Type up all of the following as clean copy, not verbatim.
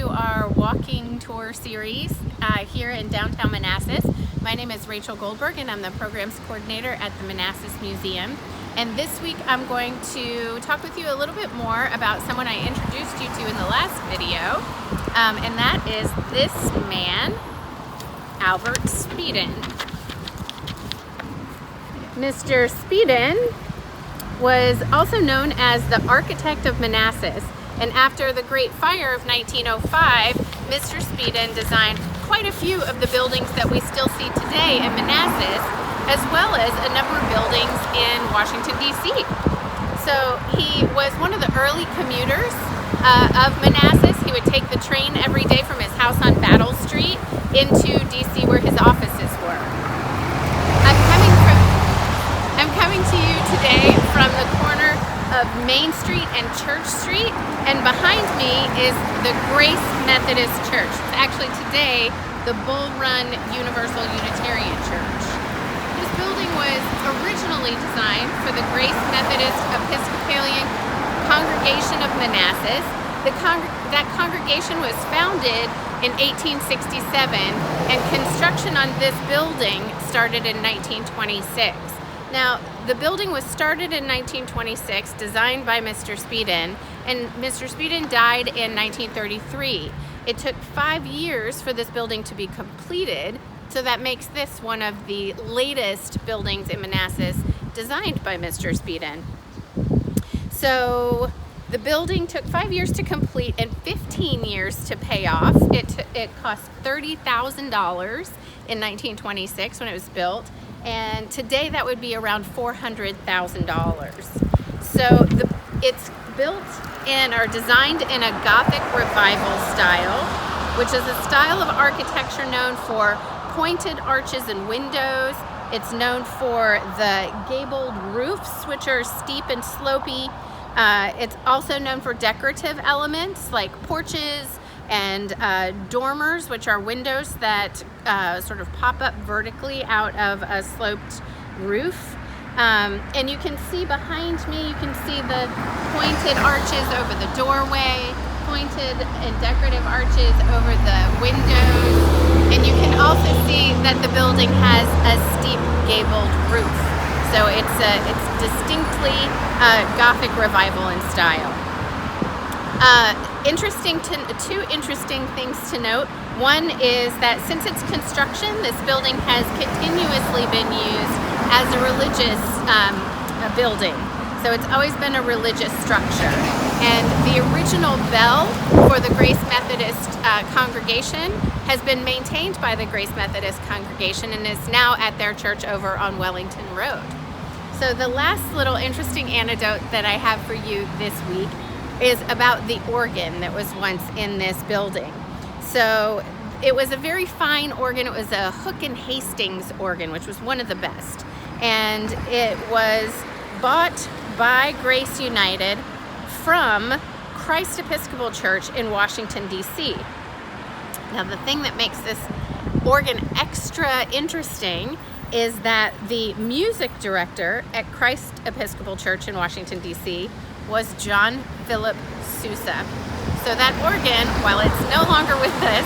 to our walking tour series here in downtown Manassas. My name is Rachel Goldberg and I'm the programs coordinator at the Manassas Museum. And this week I'm going to talk with you a little bit more about someone I introduced you to in the last video, and that is this man, Albert Speiden. Mr. Speiden was also known as the architect of Manassas, and after the Great Fire of 1905, Mr. Speiden designed quite a few of the buildings that we still see today in Manassas, as well as a number of buildings in Washington, D.C. So he was one of the early commuters of Manassas. He would take the train every day from his house on Battle Street into D.C. where his offices were. I'm coming to you today from the corner of Main Street and Church Street, and behind me is the Grace Methodist Church. It's actually today the Bull Run Universal Unitarian Church. This building was originally designed for the Grace Methodist Episcopalian Congregation of Manassas. That congregation was founded in 1867, and construction on this building started in 1926. Now, the building was started in 1926, designed by Mr. Speiden, and Mr. Speiden died in 1933. It took 5 years for this building to be completed, so that makes this one of the latest buildings in Manassas designed by Mr. Speiden. So the building took 5 years to complete and 15 years to pay off. It cost $30,000 in 1926 when it was built, and today that would be around $400,000. So it's built or designed in a Gothic revival style, which is a style of architecture known for pointed arches and windows. It's known for the gabled roofs, which are steep and slopey. It's also known for decorative elements like porches and dormers, which are windows that sort of pop up vertically out of a sloped roof. And you can see behind me, you can see the pointed arches over the doorway, pointed and decorative arches over the windows. And you can also see that the building has a steep gabled roof. So it's distinctly Gothic revival in style. Two interesting things to note. One is that since its construction, this building has continuously been used as a religious building. So it's always been a religious structure. And the original bell for the Grace Methodist congregation has been maintained by the Grace Methodist congregation and is now at their church over on Wellington Road. So the last little interesting anecdote that I have for you this week is about the organ that was once in this building. So it was a very fine organ. It was a Hook and Hastings organ, which was one of the best. And it was bought by Grace United from Christ Episcopal Church in Washington, D.C. Now, the thing that makes this organ extra interesting is that the music director at Christ Episcopal Church in Washington, D.C. was John Philip Sousa. So that organ, while it's no longer with us,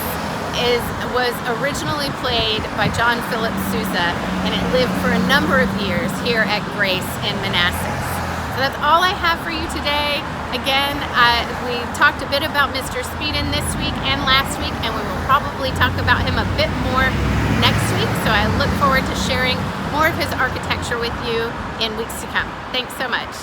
was originally played by John Philip Sousa, and it lived for a number of years here at Grace in Manassas. So that's all I have for you today. Again, we talked a bit about Mr. Speiden this week and last week, and we will probably talk about him a bit more next week. So I look forward to sharing more of his architecture with you in weeks to come. Thanks so much.